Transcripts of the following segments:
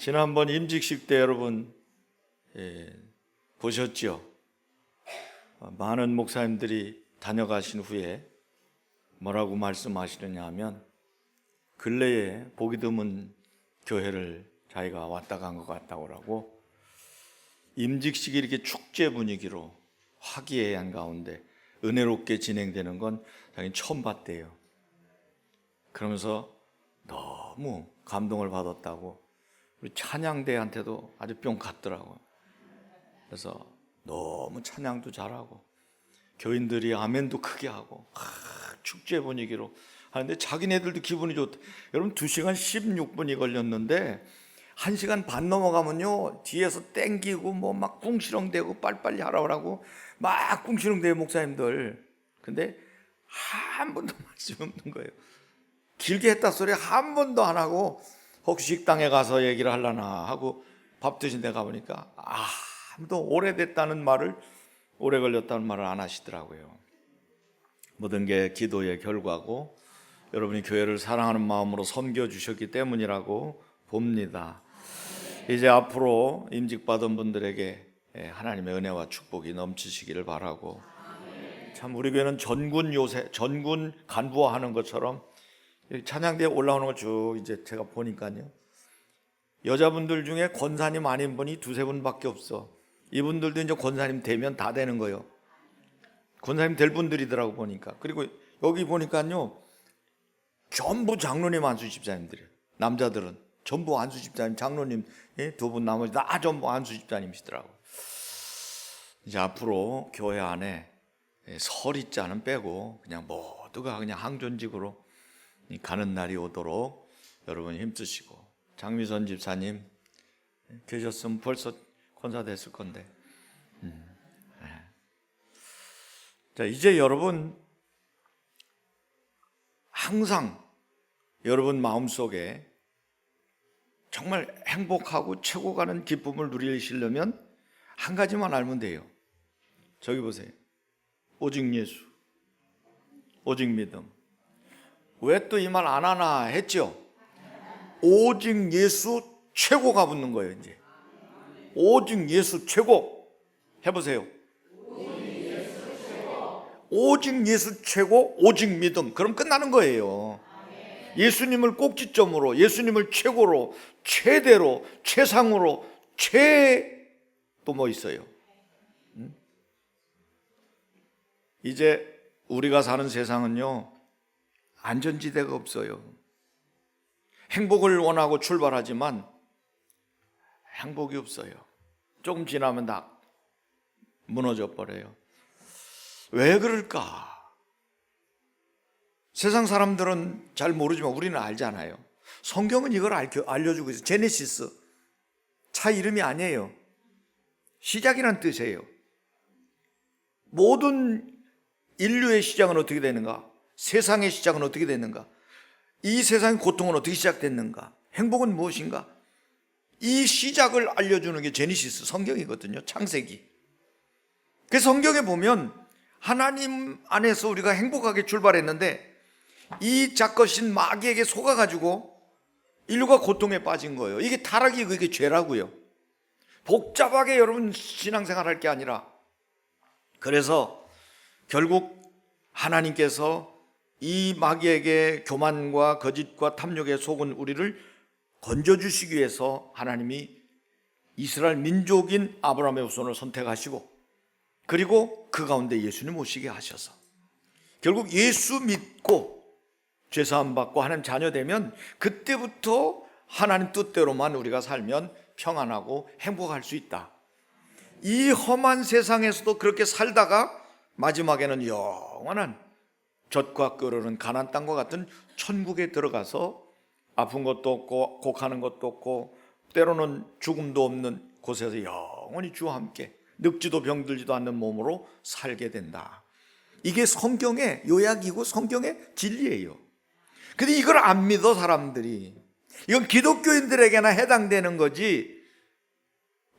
지난번 임직식 때 여러분 보셨죠? 많은 목사님들이 다녀가신 후에 뭐라고 말씀하시느냐 하면 근래에 보기 드문 교회를 자기가 왔다 간 것 같다고 하고, 임직식이 이렇게 축제 분위기로 화기애애한 가운데 은혜롭게 진행되는 건 자기는 처음 봤대요. 그러면서 너무 감동을 받았다고 우리 찬양대한테도 아주 뿅 갔더라고요. 그래서 너무 찬양도 잘하고 교인들이 아멘도 크게 하고 축제 분위기로 하는데 자기네들도 기분이 좋다. 여러분 2시간 16분이 걸렸는데 1시간 반 넘어가면요 뒤에서 땡기고 뭐 막 궁시렁대고 빨리빨리 하라고 막 궁시렁대요 목사님들. 근데 한 번도 말씀 없는 거예요. 길게 했다 소리 한 번도 안 하고 혹시 식당에 가서 얘기를 하려나 하고 밥 드신 데 가보니까 아무도 오래됐다는 말을, 오래 걸렸다는 말을 안 하시더라고요. 모든 게 기도의 결과고 여러분이 교회를 사랑하는 마음으로 섬겨주셨기 때문이라고 봅니다. 이제 앞으로 임직받은 분들에게 하나님의 은혜와 축복이 넘치시기를 바라고, 참 우리 교회는 전군 간부화하는 것처럼 찬양대에 올라오는 거 쭉 이제 제가 보니까요, 여자분들 중에 권사님 아닌 분이 2-3분밖에 없어. 이분들도 이제 권사님 되면 다 되는 거예요. 권사님 될 분들이더라고 보니까. 그리고 여기 보니까요 전부 장로님 안수 집사님들이에요. 남자들은 전부 안수 집사님, 장로님 2분, 나머지 다 전부 안수 집사님이시더라고. 이제 앞으로 교회 안에 설이자는 빼고 그냥 모두가 그냥 항존직으로 가는 날이 오도록 여러분 힘쓰시고, 장미선 집사님 계셨으면 벌써 권사 됐을 건데. 자, 이제 여러분 항상 여러분 마음속에 정말 행복하고 최고 가는 기쁨을 누리시려면 한 가지만 알면 돼요. 저기 보세요. 오직 예수, 오직 믿음. 왜 또 이 말 안 하나 했죠? 오직 예수 최고가 붙는 거예요. 이제 오직 예수 최고 해보세요. 오직 예수 최고, 오직 믿음. 그럼 끝나는 거예요. 예수님을 꼭지점으로, 예수님을 최고로, 최대로, 최상으로, 또 뭐 있어요? 이제 우리가 사는 세상은요 안전지대가 없어요. 행복을 원하고 출발하지만 행복이 없어요. 조금 지나면 다 무너져 버려요. 왜 그럴까? 세상 사람들은 잘 모르지만 우리는 알잖아요. 성경은 이걸 알려주고 있어요. 제네시스, 차 이름이 아니에요. 시작이란 뜻이에요. 모든 인류의 시작은 어떻게 되는가? 세상의 시작은 어떻게 됐는가? 이 세상의 고통은 어떻게 시작됐는가? 행복은 무엇인가? 이 시작을 알려주는 게 제네시스 성경이거든요. 창세기. 그래서 성경에 보면 하나님 안에서 우리가 행복하게 출발했는데 이 작것인 마귀에게 속아가지고 인류가 고통에 빠진 거예요. 이게 타락이 그게 죄라고요. 복잡하게 여러분 신앙생활 할 게 아니라, 그래서 결국 하나님께서 이 마귀에게 교만과 거짓과 탐욕에 속은 우리를 건져주시기 위해서 하나님이 이스라엘 민족인 아브라함의 후손을 선택하시고, 그리고 그 가운데 예수님 오시게 하셔서 결국 예수 믿고 죄사함 받고 하나님 자녀 되면 그때부터 하나님 뜻대로만 우리가 살면 평안하고 행복할 수 있다. 이 험한 세상에서도 그렇게 살다가 마지막에는 영원한 젖과 끓는 가나안 땅과 같은 천국에 들어가서 아픈 것도 없고 곡하는 것도 없고 때로는 죽음도 없는 곳에서 영원히 주와 함께 늙지도 병들지도 않는 몸으로 살게 된다. 이게 성경의 요약이고 성경의 진리예요. 근데 이걸 안 믿어 사람들이. 이건 기독교인들에게나 해당되는 거지,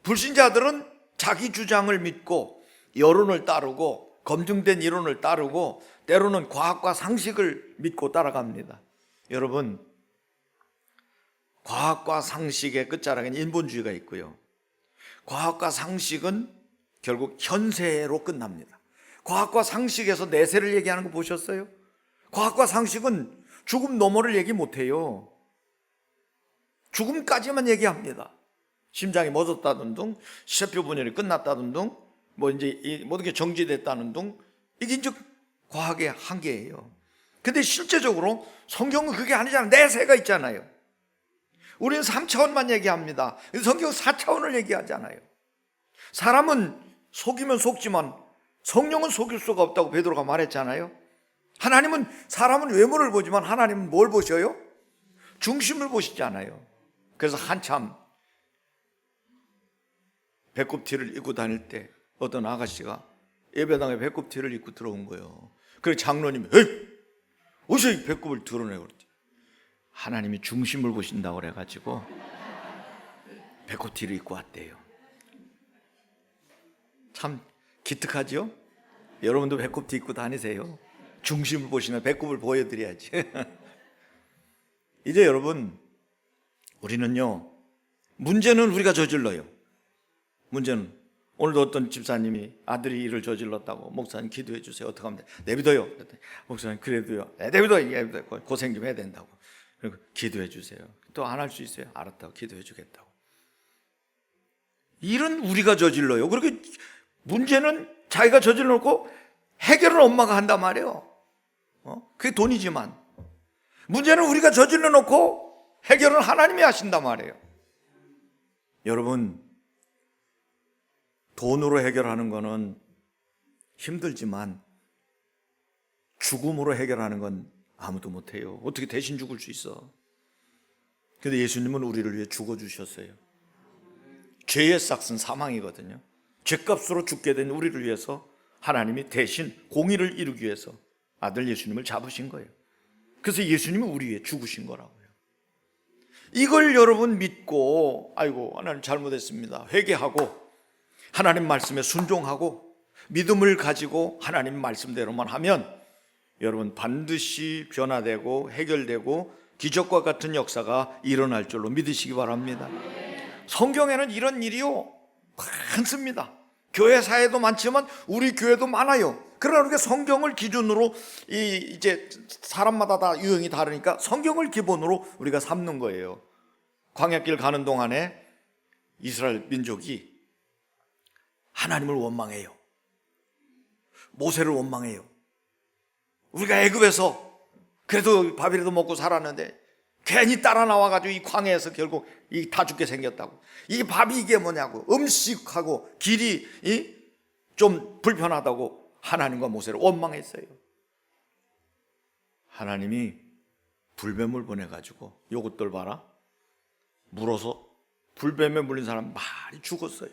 불신자들은 자기 주장을 믿고 여론을 따르고 검증된 이론을 따르고 때로는 과학과 상식을 믿고 따라갑니다. 여러분, 과학과 상식의 끝자락에는 인본주의가 있고요. 과학과 상식은 결국 현세로 끝납니다. 과학과 상식에서 내세를 얘기하는 거 보셨어요? 과학과 상식은 죽음 너머를 얘기 못해요. 죽음까지만 얘기합니다. 심장이 멎었다는 둥, 세포 분열이 끝났다는 둥, 뭐 이제 모든 게 정지됐다는 둥, 이게 이제 과학의 한계예요. 근데 실제적으로 성경은 그게 아니잖아요. 내세가 있잖아요. 우리는 3차원만 얘기합니다. 성경은 4차원을 얘기하잖아요. 사람은 속이면 속지만 성령은 속일 수가 없다고 베드로가 말했잖아요. 하나님은 사람은 외모를 보지만 하나님은 뭘 보셔요? 중심을 보시잖아요. 그래서 한참 배꼽티를 입고 다닐 때 어떤 아가씨가 예배당에 배꼽티를 입고 들어온 거예요. 그래서 장로님이 에이! 어디서 이 배꼽을 드러내고 그랬지? 하나님이 중심을 보신다고 그래가지고 배꼽티를 입고 왔대요. 참 기특하죠? 여러분도 배꼽티 입고 다니세요. 중심을 보시면 배꼽을 보여드려야지. 이제 여러분, 우리는요, 문제는 우리가 저질러요. 문제는 오늘도 어떤 집사님이 아들이 일을 저질렀다고, 목사님 기도해 주세요. 어떻게 하면 돼? 내비둬요. 목사님 그래도요. 내비둬요. 고생 좀 해야 된다고. 그리고 기도해 주세요. 또 안 할 수 있어요. 알았다고 기도해 주겠다고. 일은 우리가 저질러요. 그렇게 문제는 자기가 저질러 놓고 해결은 엄마가 한단 말이에요. 그게 돈이지만 문제는 우리가 저질러 놓고 해결은 하나님이 하신단 말이에요. 여러분, 돈으로 해결하는 거는 힘들지만 죽음으로 해결하는 건 아무도 못해요. 어떻게 대신 죽을 수 있어? 근데 예수님은 우리를 위해 죽어주셨어요. 죄의 삭은 사망이거든요. 죄값으로 죽게 된 우리를 위해서 하나님이 대신 공의를 이루기 위해서 아들 예수님을 잡으신 거예요. 그래서 예수님은 우리 위해 죽으신 거라고요. 이걸 여러분 믿고 아이고 하나님 잘못했습니다 회개하고 하나님 말씀에 순종하고 믿음을 가지고 하나님 말씀대로만 하면 여러분 반드시 변화되고 해결되고 기적과 같은 역사가 일어날 줄로 믿으시기 바랍니다. 성경에는 이런 일이요 많습니다. 교회 사회도 많지만 우리 교회도 많아요. 그러나 우리가 성경을 기준으로 이제 사람마다 다 유형이 다르니까 성경을 기본으로 우리가 삼는 거예요. 광야길 가는 동안에 이스라엘 민족이 하나님을 원망해요. 모세를 원망해요. 우리가 애굽에서 그래도 밥이라도 먹고 살았는데 괜히 따라 나와가지고 이 광야에서 결국 다 죽게 생겼다고. 이 밥이 이게 뭐냐고. 음식하고 길이 좀 불편하다고 하나님과 모세를 원망했어요. 하나님이 불뱀을 보내가지고 요것들 봐라. 물어서 불뱀에 물린 사람 많이 죽었어요.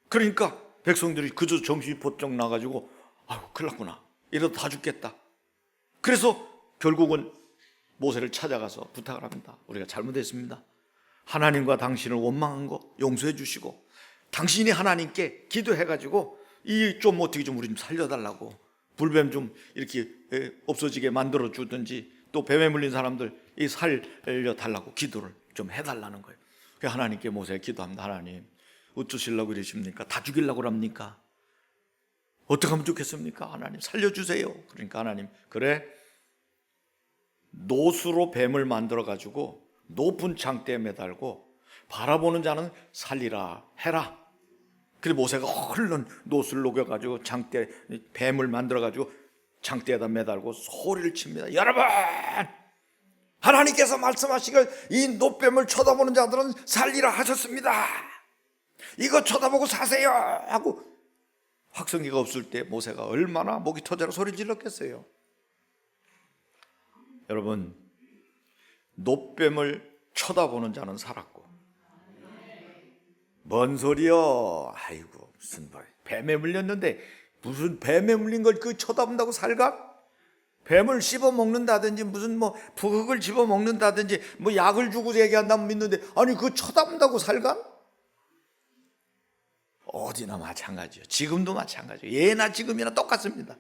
그러니까 백성들이 그저 정신이 번쩍 나가지고 아유 큰일 났구나. 이러다 다 죽겠다. 그래서 결국은 모세를 찾아가서 부탁을 합니다. 우리가 잘못했습니다. 하나님과 당신을 원망한 거 용서해 주시고 당신이 하나님께 기도해가지고 이 좀 어떻게 좀 우리 좀 살려달라고 불뱀 좀 이렇게 없어지게 만들어 주든지 또 뱀에 물린 사람들 이 살려달라고 기도를 좀 해달라는 거예요. 그래서 하나님께 모세가 기도합니다. 하나님 어쩌시려고 이러십니까? 다 죽이려고 합니까? 어떻게 하면 좋겠습니까? 하나님 살려주세요. 그러니까 하나님 그래 노수로 뱀을 만들어 가지고 높은 창대에 매달고 바라보는 자는 살리라 해라. 그래 모세가 얼른 노수를 녹여가지고 창대 뱀을 만들어 가지고 창대에다 매달고 소리를 칩니다. 여러분 하나님께서 말씀하시길 이 노뱀을 쳐다보는 자들은 살리라 하셨습니다. 이거 쳐다보고 사세요 하고 확성기가 없을 때 모세가 얼마나 목이 터져라 소리 질렀겠어요. 여러분 노뱀을 쳐다보는 자는 살았고 뭔 소리요? 아이고 무슨 뱀에 물렸는데 무슨 뱀에 물린 걸 그 쳐다본다고 살까? 뱀을 씹어 먹는다든지 무슨 뭐 부흙을 집어 먹는다든지 뭐 약을 주고 얘기한다면 믿는데 아니 그거 쳐다본다고 살까? 어디나 마찬가지예요. 지금도 마찬가지예요. 예나 지금이나 똑같습니다.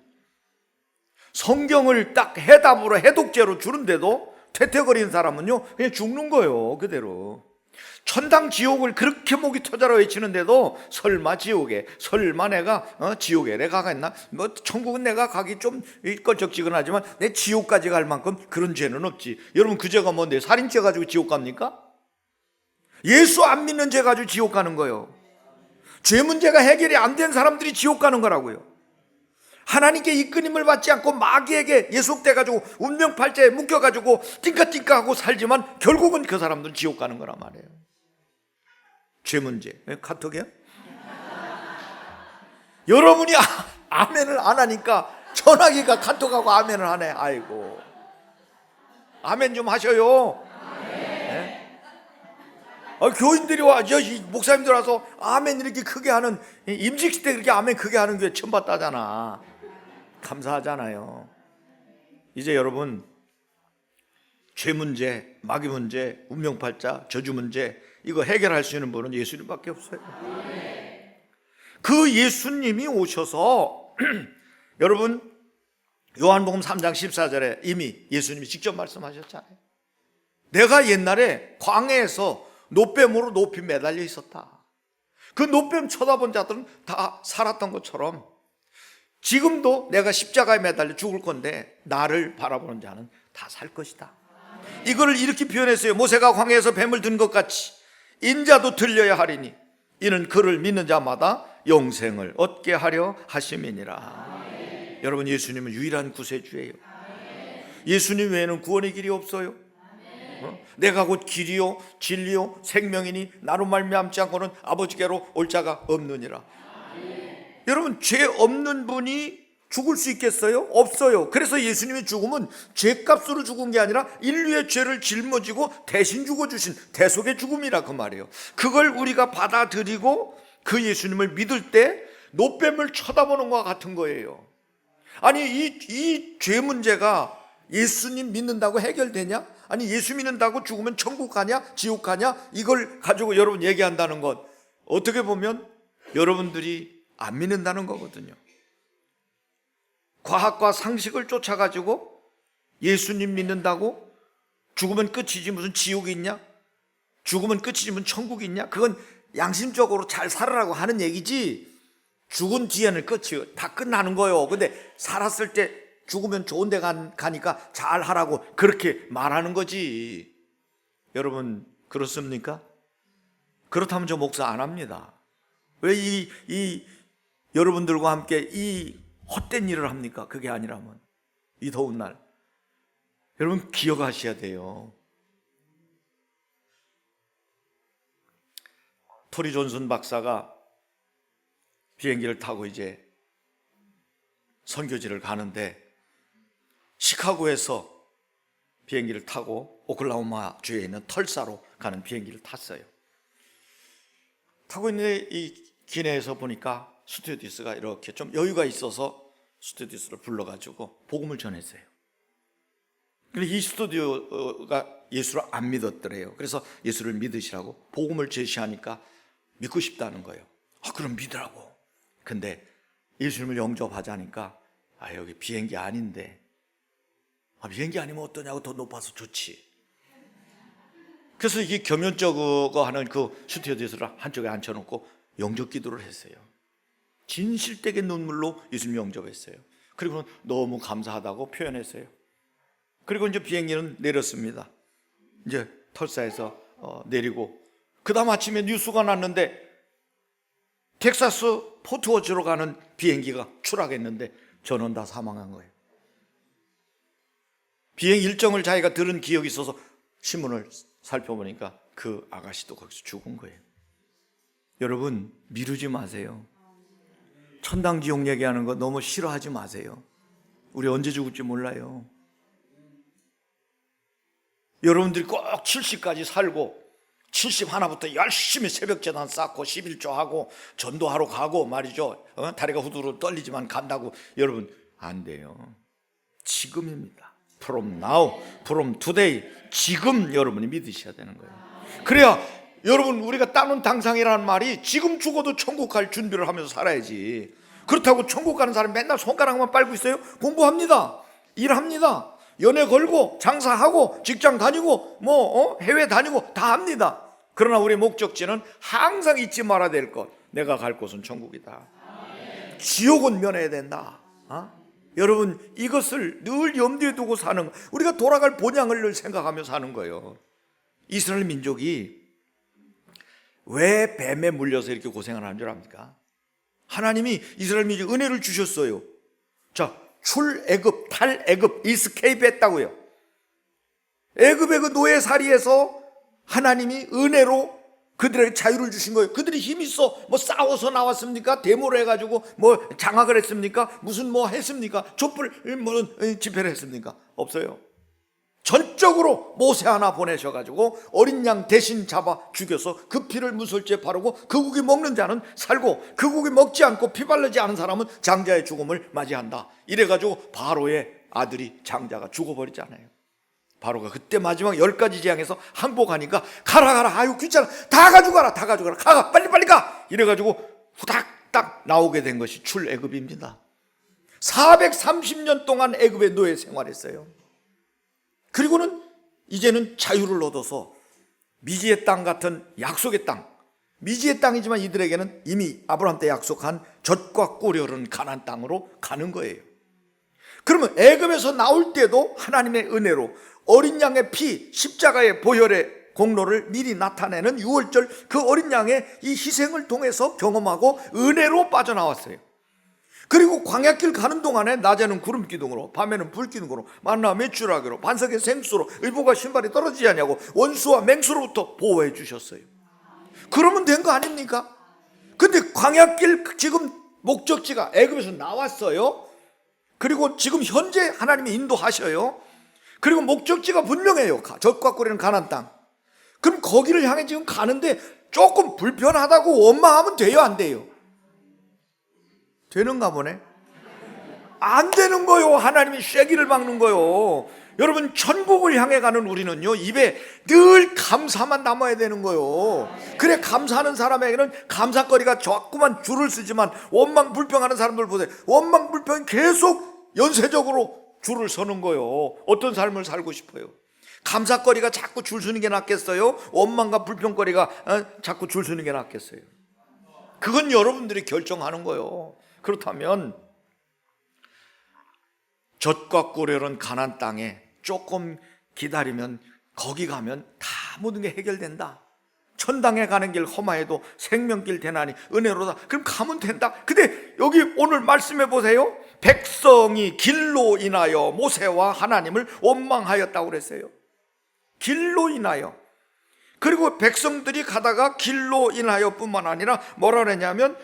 성경을 딱 해답으로 해독제로 주는데도 퇴퇴거리는 사람은요 그냥 죽는 거예요. 그대로. 천당 지옥을 그렇게 목이 터져라 외치는데도 설마 지옥에, 설마 내가 지옥에 내가 가겠나? 뭐 천국은 내가 가기 좀 껄쩍지근하지만 내 지옥까지 갈 만큼 그런 죄는 없지. 여러분 그 죄가 뭔데? 살인죄 가지고 지옥 갑니까? 예수 안 믿는 죄 가지고 지옥 가는 거예요. 죄 문제가 해결이 안 된 사람들이 지옥 가는 거라고요. 하나님께 이끌림을 받지 않고 마귀에게 예속돼가지고 운명팔자에 묶여가지고 띵까띵까하고 살지만 결국은 그 사람들은 지옥 가는 거란 말이에요. 죄 문제. 카톡이야? 여러분이 아멘을 안 하니까 전화기가 카톡하고 아멘을 하네. 아이고, 아멘 좀 하셔요. 네? 교인들이 와, 목사님들 와서 아멘 이렇게 크게 하는, 임직식 때 그렇게 아멘 크게 하는 교회 처음 봤다잖아. 감사하잖아요. 이제 여러분, 죄 문제, 마귀 문제, 운명팔자, 저주 문제, 이거 해결할 수 있는 분은 예수님밖에 없어요. 그 예수님이 오셔서 여러분 요한복음 3장 14절에 이미 예수님이 직접 말씀하셨잖아요. 내가 옛날에 광야에서 노뱀으로 높이 매달려 있었다. 그 노뱀 쳐다본 자들은 다 살았던 것처럼 지금도 내가 십자가에 매달려 죽을 건데 나를 바라보는 자는 다 살 것이다. 이거를 이렇게 표현했어요. 모세가 광야에서 뱀을 든 것 같이 인자도 들려야 하리니 이는 그를 믿는 자마다 영생을 얻게 하려 하심이니라. 여러분, 예수님은 유일한 구세주예요. 예수님 외에는 구원의 길이 없어요. 내가 곧 길이요 진리요 생명이니 나로 말미암지 않고는 아버지께로 올 자가 없느니라. 여러분, 죄 없는 분이 죽을 수 있겠어요? 없어요. 그래서 예수님의 죽음은 죄값으로 죽은 게 아니라 인류의 죄를 짊어지고 대신 죽어주신 대속의 죽음이라 그 말이에요. 그걸 우리가 받아들이고 그 예수님을 믿을 때 노뱀을 쳐다보는 것과 같은 거예요. 아니, 이 죄 문제가 예수님 믿는다고 해결되냐? 아니, 예수 믿는다고 죽으면 천국 가냐 지옥 가냐? 이걸 가지고 여러분 얘기한다는 것, 어떻게 보면 여러분들이 안 믿는다는 거거든요. 과학과 상식을 쫓아가지고 예수님 믿는다고 죽으면 끝이지 무슨 지옥이 있냐? 죽으면 끝이지 무슨 천국이 있냐? 그건 양심적으로 잘 살아라고 하는 얘기지, 죽은 뒤에는 끝이 다 끝나는 거예요. 근데 살았을 때 죽으면 좋은 데 가니까 잘 하라고 그렇게 말하는 거지. 여러분, 그렇습니까? 그렇다면 저 목사 안 합니다. 왜 여러분들과 함께 이 헛된 일을 합니까? 그게 아니라면 이 더운 날 여러분 기억하셔야 돼요. 토리 존슨 박사가 비행기를 타고 이제 선교지를 가는데 시카고에서 비행기를 타고 오클라호마 주에 있는 털사로 가는 비행기를 탔어요. 타고 있는데 이 기내에서 보니까 스튜어디스가 이렇게 좀 여유가 있어서 스튜어디스를 불러가지고 복음을 전했어요. 근데 이 스튜어디스가 예수를 안 믿었더래요. 그래서 예수를 믿으시라고 복음을 제시하니까 믿고 싶다는 거예요. 그럼 믿으라고. 근데 예수님을 영접하자니까 여기 비행기 아닌데, 비행기 아니면 어떠냐고, 더 높아서 좋지. 그래서 이게 겸연쩍어 하는 그 스튜어디스를 한쪽에 앉혀놓고 영접 기도를 했어요. 진실되게 눈물로 예수님 영접했어요. 그리고 너무 감사하다고 표현했어요. 그리고 이제 비행기는 내렸습니다. 이제 털사에서 내리고 그 다음 아침에 뉴스가 났는데 텍사스 포트워즈로 가는 비행기가 추락했는데 전원 다 사망한 거예요. 비행 일정을 자기가 들은 기억이 있어서 신문을 살펴보니까 그 아가씨도 거기서 죽은 거예요. 여러분, 미루지 마세요. 천당 지옥 얘기하는 거 너무 싫어하지 마세요. 우리 언제 죽을지 몰라요. 여러분들이 꼭 70까지 살고 71부터 열심히 새벽제단 쌓고 11조하고 전도하러 가고 말이죠. 다리가 후두루 떨리지만 간다고. 여러분, 안 돼요. 지금입니다. From now, from today. 지금 여러분이 믿으셔야 되는 거예요. 그래야 여러분, 우리가 따놓은 당상이라는 말이 지금 죽어도 천국 갈 준비를 하면서 살아야지. 그렇다고 천국 가는 사람이 맨날 손가락만 빨고 있어요? 공부합니다. 일합니다. 연애 걸고 장사하고 직장 다니고 해외 다니고 다 합니다. 그러나 우리 목적지는 항상 잊지 말아야 될 것, 내가 갈 곳은 천국이다. 지옥은 면해야 된다. 여러분, 이것을 늘 염두에 두고 사는, 우리가 돌아갈 본향을 늘 생각하며 사는 거예요. 이스라엘 민족이 왜 뱀에 물려서 이렇게 고생을 하는 줄 압니까? 하나님이 이스라엘 민족에 은혜를 주셨어요. 자, 출애굽, 탈애굽, 이스케이프 했다고요. 애굽의 그 노예살이에서 하나님이 은혜로 그들에게 자유를 주신 거예요. 그들이 힘 있어 싸워서 나왔습니까? 데모를 해가지고 장악을 했습니까? 무슨 했습니까? 촛불 집회를 했습니까? 없어요. 전적으로 모세 하나 보내셔가지고 어린 양 대신 잡아 죽여서 그 피를 무설지에 바르고 그 고기 먹는 자는 살고 그 고기 먹지 않고 피 바르지 않은 사람은 장자의 죽음을 맞이한다. 이래가지고 바로의 아들이 장자가 죽어버리잖아요. 바로가 그때 마지막 10가지 재앙에서 항복하니까 가라 아유 귀찮아 다 가져가라 가 빨리 가 이래가지고 후닥닥 나오게 된 것이 출애굽입니다. 430년 동안 애굽의 노예 생활했어요. 그리고는 이제는 자유를 얻어서 미지의 땅 같은 약속의 땅, 미지의 땅이지만 이들에게는 이미 아브라함 때 약속한 젖과 꿀이 흐르는 가나안 땅으로 가는 거예요. 그러면 애굽에서 나올 때도 하나님의 은혜로 어린 양의 피, 십자가의 보혈의 공로를 미리 나타내는 유월절 그 어린 양의 이 희생을 통해서 경험하고 은혜로 빠져나왔어요. 그리고 광야길 가는 동안에 낮에는 구름 기둥으로 밤에는 불 기둥으로 만나 메추라기로 반석의 생수로 의복과 신발이 떨어지지 않냐고 원수와 맹수로부터 보호해 주셨어요. 그러면 된 거 아닙니까? 근데 광야길 지금 목적지가 애굽에서 나왔어요. 그리고 지금 현재 하나님이 인도하셔요. 그리고 목적지가 분명해요. 젖과 꿀이는 가나안 땅. 그럼 거기를 향해 지금 가는데 조금 불편하다고 원망하면 돼요, 안 돼요? 되는가 보네. 안 되는 거요. 하나님이 쐐기를 박는 거요. 여러분, 천국을 향해 가는 우리는요, 입에 늘 감사만 담아야 되는 거요. 그래, 감사하는 사람에게는 감사거리가 자꾸만 줄을 쓰지만 원망 불평하는 사람들 보세요. 원망 불평이 계속 연쇄적으로 줄을 서는 거요. 어떤 삶을 살고 싶어요? 감사거리가 자꾸 줄 서는 게 낫겠어요? 원망과 불평거리가 자꾸 줄 서는 게 낫겠어요? 그건 여러분들이 결정하는 거요. 그렇다면 젖과 꿀이 흐르는 가나안 땅에 조금 기다리면 거기 가면 다 모든 게 해결된다. 천당에 가는 길 험하여도 생명길 되나니 은혜로다. 그럼 가면 된다. 근데 여기 오늘 말씀해 보세요. 백성이 길로 인하여 모세와 하나님을 원망하였다고 그랬어요. 길로 인하여. 그리고 백성들이 가다가 길로 인하여 뿐만 아니라 뭐라 그랬냐면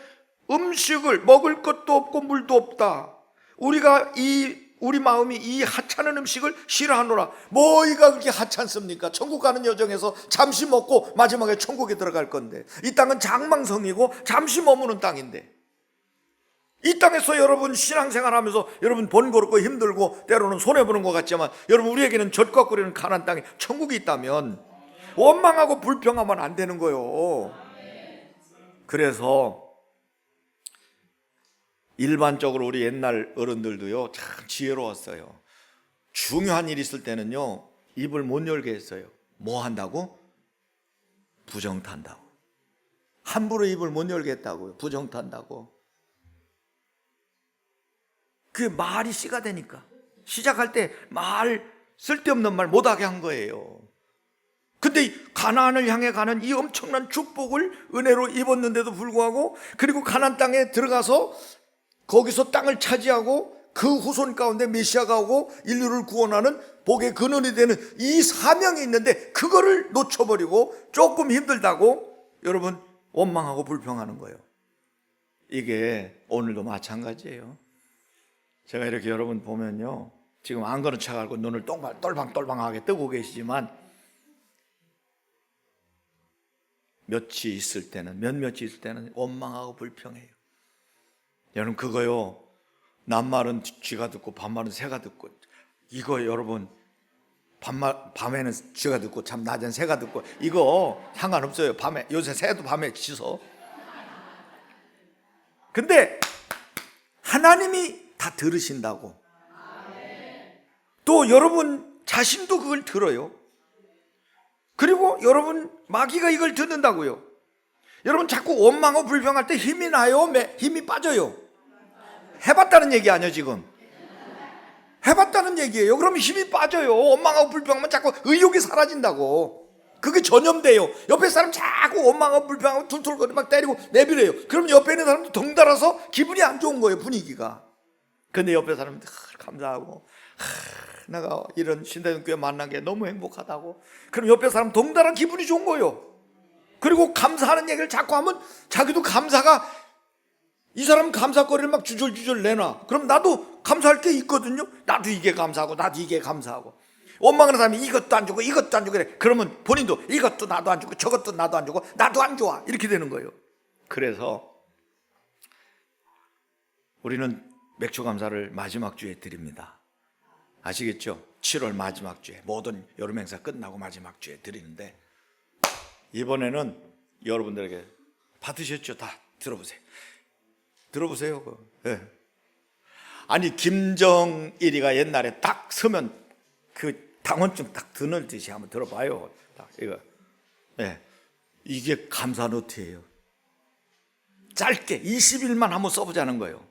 음식을 먹을 것도 없고 물도 없다. 우리 마음이 이 하찮은 음식을 싫어하노라. 뭐이가 그렇게 하찮습니까? 천국 가는 여정에서 잠시 먹고 마지막에 천국에 들어갈 건데, 이 땅은 장망성이고 잠시 머무는 땅인데, 이 땅에서 여러분 신앙생활하면서 여러분 번거롭고 힘들고 때로는 손해보는 것 같지만, 여러분 우리에게는 젖과 꿀이는 가나안 땅에 천국이 있다면 원망하고 불평하면 안 되는 거예요. 그래서 일반적으로 우리 옛날 어른들도요, 참 지혜로웠어요. 중요한 일 있을 때는요, 입을 못 열게 했어요. 뭐 한다고? 부정탄다고. 함부로 입을 못 열게 했다고요. 부정탄다고. 그 말이 씨가 되니까 시작할 때 쓸데없는 말 못하게 한 거예요. 근데 가나안을 향해 가는 이 엄청난 축복을 은혜로 입었는데도 불구하고, 그리고 가나안 땅에 들어가서 거기서 땅을 차지하고 그 후손 가운데 메시아가 오고 인류를 구원하는 복의 근원이 되는 이 사명이 있는데 그거를 놓쳐버리고 조금 힘들다고 여러분 원망하고 불평하는 거예요. 이게 오늘도 마찬가지예요. 제가 이렇게 여러분 보면요, 지금 안 그런 척하고 눈을 똘방똘방하게 뜨고 계시지만 몇몇이 있을 때는 원망하고 불평해요. 여러분 그거요, 낮말은 쥐가 듣고 밤말은 새가 듣고, 이거 여러분 밤에는 쥐가 듣고 참 낮엔 새가 듣고, 이거 상관없어요. 밤에 요새 새도 밤에 짖어. 근데 하나님이 다 들으신다고. 또 여러분 자신도 그걸 들어요. 그리고 여러분 마귀가 이걸 듣는다고요. 여러분 자꾸 원망하고 불평할 때 힘이 나요? 힘이 빠져요? 해봤다는 얘기 아니에요 지금? 해봤다는 얘기예요. 그러면 힘이 빠져요. 원망하고 불평하면 자꾸 의욕이 사라진다고. 그게 전염돼요. 옆에 사람 자꾸 원망하고 불평하고 툴툴거리고 막 때리고 내비려요. 그럼 옆에 있는 사람도 덩달아서 기분이 안 좋은 거예요, 분위기가. 근데 옆에 사람들 감사하고 내가 이런 신대동교회 만난 게 너무 행복하다고. 그럼 옆에 사람 덩달아 기분이 좋은 거예요. 그리고 감사하는 얘기를 자꾸 하면 자기도 감사가, 이 사람 감사거리를 막 주절주절 내놔. 그럼 나도 감사할 게 있거든요. 나도 이게 감사하고 나도 이게 감사하고. 원망하는 사람이 이것도 안 주고 이것도 안 주고 그래. 그러면 본인도 이것도 나도 안 주고 저것도 나도 안 주고 나도 안 좋아. 이렇게 되는 거예요. 그래서 우리는 맥주 감사를 마지막 주에 드립니다. 아시겠죠? 7월 마지막 주에 모든 여름 행사 끝나고 마지막 주에 드리는데, 이번에는 여러분들에게 받으셨죠? 다 들어보세요. 네. 아니 김정일이가 옛날에 딱 서면 그 당원증 딱 드늘듯이 한번 들어봐요. 딱 이거. 네. 이게 감사 노트예요. 짧게 20일만 한번 써보자는 거예요.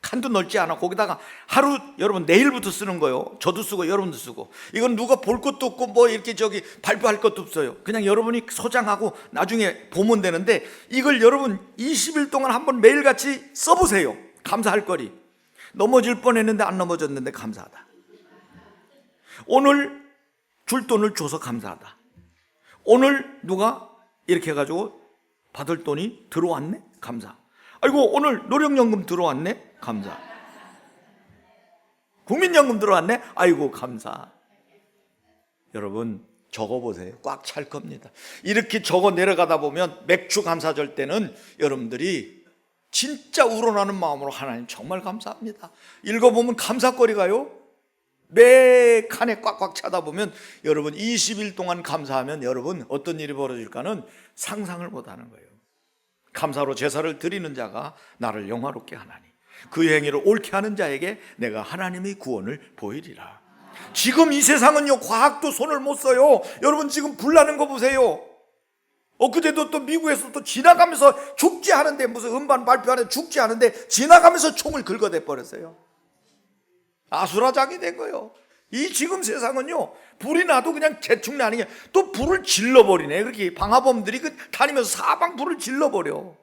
칸도 넓지 않아. 거기다가 하루, 여러분 내일부터 쓰는 거예요. 저도 쓰고 여러분도 쓰고. 이건 누가 볼 것도 없고 뭐 이렇게 발표할 것도 없어요. 그냥 여러분이 소장하고 나중에 보면 되는데, 이걸 여러분 20일 동안 한번 매일같이 써보세요. 감사할 거리. 넘어질 뻔했는데 안 넘어졌는데 감사하다. 오늘 줄 돈을 줘서 감사하다. 오늘 누가 이렇게 해가지고 받을 돈이 들어왔네? 감사. 아이고 오늘 노령연금 들어왔네? 감사. 국민연금 들어왔네? 아이고 감사. 여러분 적어보세요. 꽉 찰 겁니다. 이렇게 적어 내려가다 보면 맥주 감사절 때는 여러분들이 진짜 우러나는 마음으로 하나님 정말 감사합니다. 읽어보면 감사거리가요 매 칸에 꽉꽉 차다 보면, 여러분 20일 동안 감사하면 여러분 어떤 일이 벌어질까는 상상을 못하는 거예요. 감사로 제사를 드리는 자가 나를 영화롭게 하나니 그 행위를 옳게 하는 자에게 내가 하나님의 구원을 보이리라. 지금 이 세상은요 과학도 손을 못 써요. 여러분 지금 불나는 거 보세요. 엊그제도 또 미국에서 또 지나가면서 죽지 않은데, 무슨 음반 발표하는데 죽지 않은데 지나가면서 총을 긁어대 버렸어요. 아수라장이 된 거예요. 이 지금 세상은요 불이 나도 그냥 대충 나는 게, 또 불을 질러버리네. 그렇게 방화범들이 다니면서 사방 불을 질러버려.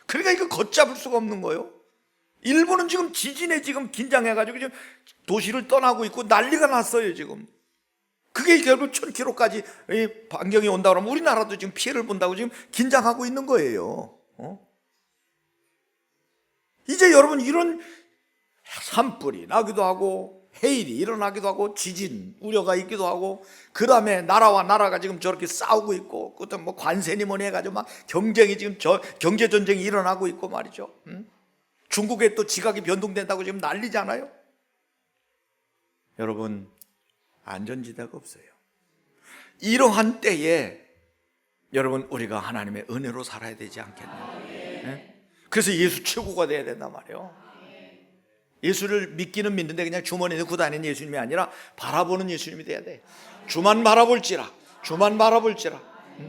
그러니까 이거 걷잡을 수가 없는 거예요. 일본은 지금 지진에 지금 긴장해가지고 지금 도시를 떠나고 있고 난리가 났어요 지금. 그게 결국 1000km까지 반경이 온다 그러면 우리나라도 지금 피해를 본다고 지금 긴장하고 있는 거예요. 이제 여러분 이런 산불이 나기도 하고 해일이 일어나기도 하고 지진 우려가 있기도 하고, 그 다음에 나라와 나라가 지금 저렇게 싸우고 있고, 그것도 뭐 관세니 뭐니 해가지고 막 경쟁이 지금 경제 전쟁이 일어나고 있고 말이죠. 중국에 또 지각이 변동된다고 지금 난리잖아요. 여러분 안전지대가 없어요. 이러한 때에 여러분 우리가 하나님의 은혜로 살아야 되지 않겠나요? 네? 그래서 예수 최고가 돼야 된단 말이에요. 예수를 믿기는 믿는데 그냥 주머니에 넣고 다니는 예수님이 아니라 바라보는 예수님이 돼야 돼. 주만 바라볼지라, 주만 바라볼지라.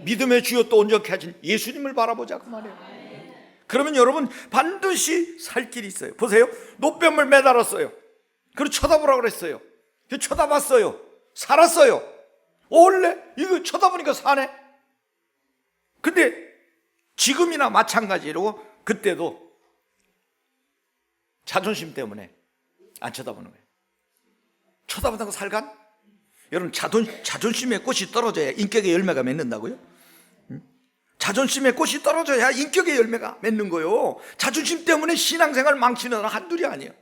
믿음의 주여 또 온전케 하신 예수님을 바라보자 그 말이에요. 그러면 여러분 반드시 살 길이 있어요. 보세요. 노뱀을 매달았어요. 그리고 쳐다보라고 그랬어요. 쳐다봤어요. 살았어요. 원래 이거 쳐다보니까 사네. 근데 지금이나 마찬가지로 그때도 자존심 때문에 안 쳐다보는 거예요. 쳐다본다고 살간? 여러분 자존심의 꽃이 떨어져야 인격의 열매가 맺는다고요? 자존심의 꽃이 떨어져야 인격의 열매가 맺는 거예요. 자존심 때문에 신앙생활 망치는 사람 한둘이 아니에요.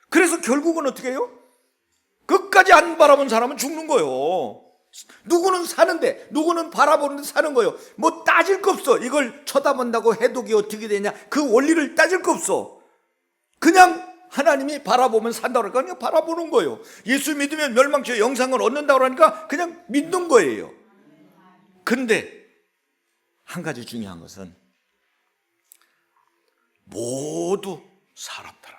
그래서 결국은 어떻게 해요? 끝까지 안 바라본 사람은 죽는 거예요. 누구는 사는데 누구는 바라보는데 사는 거예요. 뭐 따질 거 없어. 이걸 쳐다본다고 해독이 어떻게 되냐, 그 원리를 따질 거 없어. 그냥 하나님이 바라보면 산다고 그러니까 그냥 바라보는 거예요. 예수 믿으면 멸망치의 영생을 얻는다고 그러니까 그냥 믿는 거예요. 그런데 한 가지 중요한 것은 모두 사람들은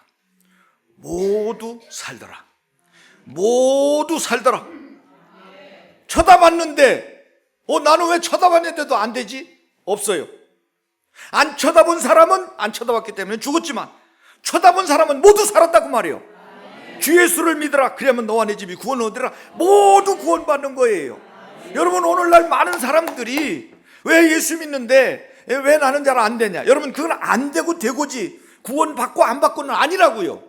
모두 살더라. 모두 살더라. 쳐다봤는데 나는 왜 쳐다봤는데도 안 되지? 없어요. 안 쳐다본 사람은 안 쳐다봤기 때문에 죽었지만 쳐다본 사람은 모두 살았다고 말해요. 주 예수를 믿으라. 그러면 너와 내 집이 구원 얻으라. 모두 구원받는 거예요. 여러분, 오늘날 많은 사람들이 왜 예수 믿는데 왜 나는 잘 안 되냐? 여러분, 그건 안 되고 되고지 구원 받고 안 받고는 아니라고요.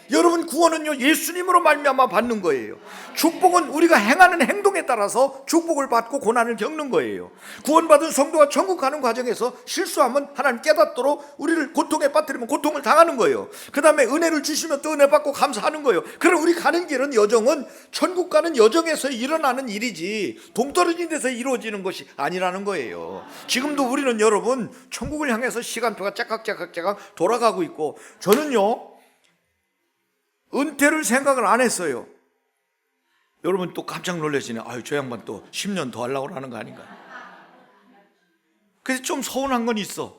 여러분, 구원은요 예수님으로 말미암아 받는 거예요. 축복은 우리가 행하는 행동에 따라서 축복을 받고 고난을 겪는 거예요. 구원받은 성도가 천국 가는 과정에서 실수하면 하나님 깨닫도록 우리를 고통에 빠뜨리면 고통을 당하는 거예요. 그 다음에 은혜를 주시면 또 은혜 받고 감사하는 거예요. 그럼 우리 가는 길은, 여정은 천국 가는 여정에서 일어나는 일이지 동떨어진 데서 이루어지는 것이 아니라는 거예요. 지금도 우리는 여러분 천국을 향해서 시간표가 째깍째깍 돌아가고 있고, 저는요 은퇴를 생각을 안 했어요. 여러분 또 깜짝 놀라시네. 아유, 저 양반 또 10년 더 하려고 하는 거 아닌가. 그래서 좀 서운한 건 있어.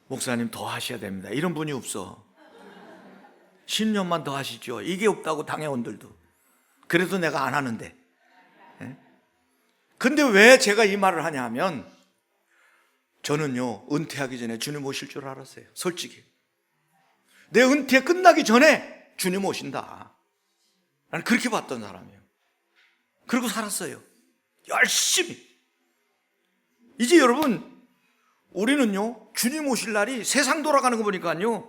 목사님 더 하셔야 됩니다. 이런 분이 없어. 10년만 더 하시죠. 이게 없다고 당회원들도. 그래도 내가 안 하는데. 근데 왜 제가 이 말을 하냐 하면, 저는요 은퇴하기 전에 주님 오실 줄 알았어요. 솔직히 내 은퇴 끝나기 전에 주님 오신다, 나는 그렇게 봤던 사람이에요. 그리고 살았어요. 열심히. 이제 여러분, 우리는요 주님 오실 날이, 세상 돌아가는 거 보니까요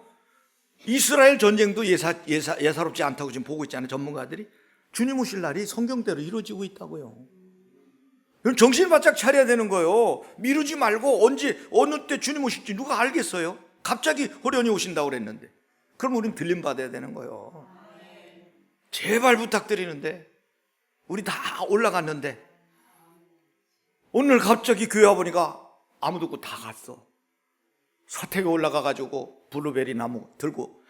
이스라엘 전쟁도 예사롭지 않다고 지금 보고 있잖아요. 전문가들이. 주님 오실 날이 성경대로 이루어지고 있다고요. 정신 바짝 차려야 되는 거예요. 미루지 말고 언제 어느 때 주님 오실지 누가 알겠어요? 갑자기 호련히 오신다고 그랬는데. 그럼 우린 들림 받아야 되는 거예요. 제발 부탁드리는데, 우리 다 올라갔는데 오늘 갑자기 교회 와보니까 아무도 없고 다 갔어. 서택에 올라가가지고 블루베리 나무 들고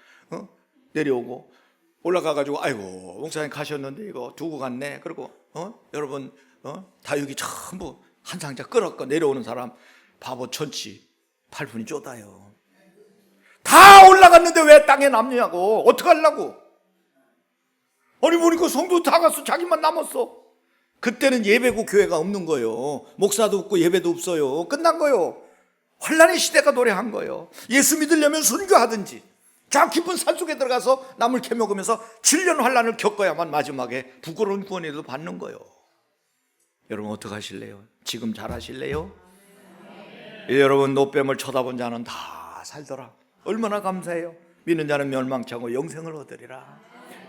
내려오고, 올라가가지고 아이고 목사님 가셨는데 이거 두고 갔네. 그리고 여러분 다육이 전부 한 상자 끌었고 내려오는 사람 바보 천치 8분이 쪼다요. 다 올라갔는데 왜 땅에 남냐고. 어떡하려고. 아니 보니까 성도 다 갔어. 자기만 남았어. 그때는 예배고 교회가 없는 거예요. 목사도 없고 예배도 없어요. 끝난 거예요. 환란의 시대가 노래한 거예요. 예수 믿으려면 순교하든지 저 깊은 산속에 들어가서 나물 캐먹으면서 7년 환란을 겪어야만 마지막에 부끄러운 구원에도 받는 거예요. 여러분 어떻게 하실래요? 지금 잘 하실래요? 여러분, 노뱀을 쳐다본 자는 다 살더라. 얼마나 감사해요. 믿는 자는 멸망치 않고 영생을 얻으리라.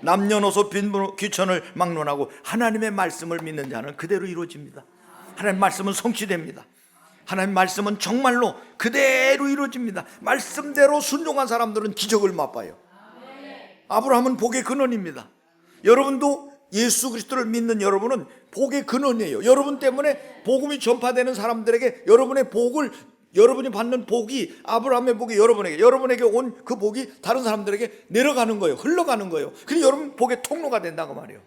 남녀노소 빈부 귀천을 막론하고 하나님의 말씀을 믿는 자는 그대로 이루어집니다. 하나님의 말씀은 성취됩니다. 하나님의 말씀은 정말로 그대로 이루어집니다. 말씀대로 순종한 사람들은 기적을 맛봐요. 아브라함은 복의 근원입니다. 여러분도 예수 그리스도를 믿는 여러분은 복의 근원이에요. 여러분 때문에 복음이 전파되는 사람들에게 여러분의 복을, 여러분이 받는 복이, 아브라함의 복이 여러분에게 온 그 복이 다른 사람들에게 내려가는 거예요. 흘러가는 거예요. 그래서 여러분 복의 통로가 된다고 말이에요.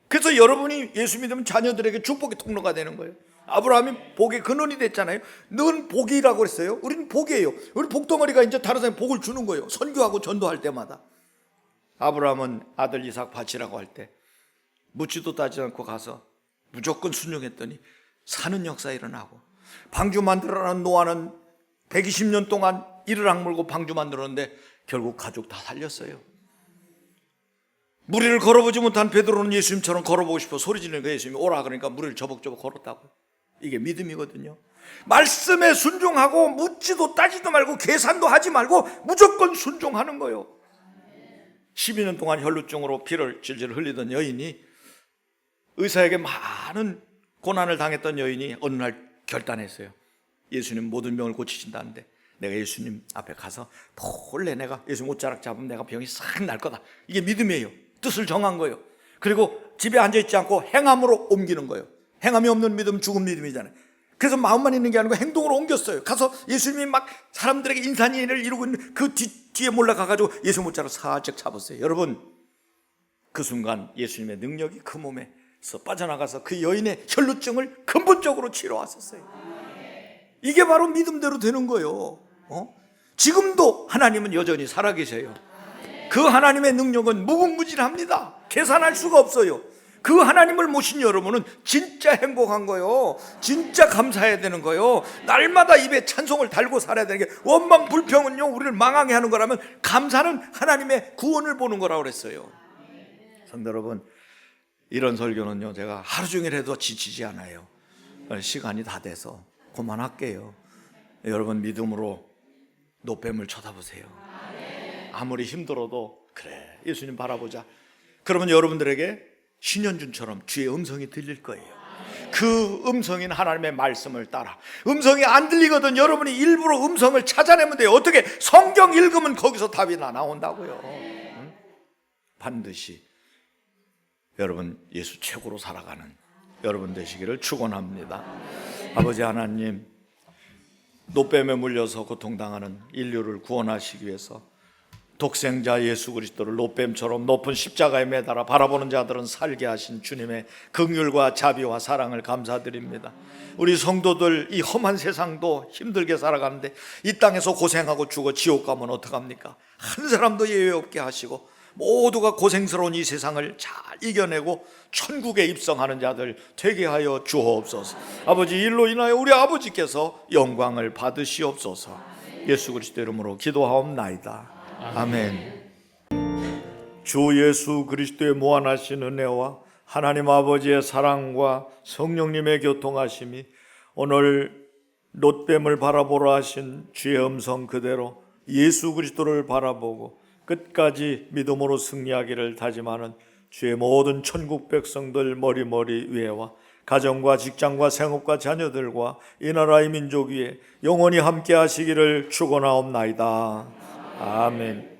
그래서 여러분이 예수 믿으면 자녀들에게 축복의 통로가 되는 거예요. 아브라함이 복의 근원이 됐잖아요. 넌 복이라고 그랬어요. 우리는 복이에요. 우리 복덩어리가 이제 다른 사람에 복을 주는 거예요. 선교하고 전도할 때마다. 아브라함은 아들 이삭 바치라고 할 때 묻지도 따지지 않고 가서 무조건 순종했더니 사는 역사 일어나고, 방주 만들어라는 노아는 120년 동안 이를 악물고 방주 만들었는데 결국 가족 다 살렸어요. 무리를 걸어보지 못한 베드로는 예수님처럼 걸어보고 싶어 소리 지르는 거예요. 예수님이 오라 그러니까 무리를 저벅저벅 걸었다고. 이게 믿음이거든요. 말씀에 순종하고 묻지도 따지도 말고 계산도 하지 말고 무조건 순종하는 거예요. 12년 동안 혈루증으로 피를 질질 흘리던 여인이, 의사에게 많은 고난을 당했던 여인이 어느 날 결단했어요. 예수님 모든 병을 고치신다는데 내가 예수님 앞에 가서 본래 내가 예수님 옷자락 잡으면 내가 병이 싹 날 거다. 이게 믿음이에요. 뜻을 정한 거예요. 그리고 집에 앉아있지 않고 행함으로 옮기는 거예요. 행함이 없는 믿음은 죽은 믿음이잖아요. 그래서 마음만 있는 게 아니고 행동으로 옮겼어요. 가서 예수님이 막 사람들에게 인산인해를 이루고 있는 그 뒤에 몰라가가지고 예수님 옷자락 살짝 잡았어요. 여러분, 그 순간 예수님의 능력이 그 몸에서 빠져나가서 그 여인의 혈루증을 근본적으로 치료하셨어요. 이게 바로 믿음대로 되는 거예요. 지금도 하나님은 여전히 살아계세요. 그 하나님의 능력은 무궁무진합니다. 계산할 수가 없어요. 그 하나님을 모신 여러분은 진짜 행복한 거요. 진짜 감사해야 되는 거요. 날마다 입에 찬송을 달고 살아야 되는 게, 원망 불평은요 우리를 망하게 하는 거라면 감사는 하나님의 구원을 보는 거라고 그랬어요. 성도 여러분, 이런 설교는요 제가 하루 종일 해도 지치지 않아요. 시간이 다 돼서 그만할게요. 여러분 믿음으로 노뱀을 쳐다보세요. 아무리 힘들어도 그래 예수님 바라보자. 그러면 여러분들에게 신현준처럼 주의 음성이 들릴 거예요. 그 음성인 하나님의 말씀을 따라. 음성이 안 들리거든 여러분이 일부러 음성을 찾아내면 돼요. 어떻게? 성경 읽으면 거기서 답이 나온다고요. 응? 반드시 여러분 예수 최고로 살아가는 여러분 되시기를 축원합니다. 아버지 하나님, 노뱀에 물려서 고통당하는 인류를 구원하시기 위해서 독생자 예수 그리스도를 노뱀처럼 높은 십자가에 매달아 바라보는 자들은 살게 하신 주님의 긍휼과 자비와 사랑을 감사드립니다. 우리 성도들 이 험한 세상도 힘들게 살아가는데 이 땅에서 고생하고 죽어 지옥 가면 어떡합니까? 한 사람도 예외 없게 하시고 모두가 고생스러운 이 세상을 잘 이겨내고 천국에 입성하는 자들 되게 하여 주옵소서. 아버지, 일로 인하여 우리 아버지께서 영광을 받으시옵소서. 예수 그리스도 이름으로 기도하옵나이다. 아멘. 주 예수 그리스도의 무한하신 은혜와 하나님 아버지의 사랑과 성령님의 교통하심이 오늘 놋뱀을 바라보라 하신 주의 음성 그대로 예수 그리스도를 바라보고 끝까지 믿음으로 승리하기를 다짐하는 주의 모든 천국 백성들 머리머리 위에와 가정과 직장과 생업과 자녀들과 이 나라의 민족 위에 영원히 함께 하시기를 축원하옵나이다. 아멘.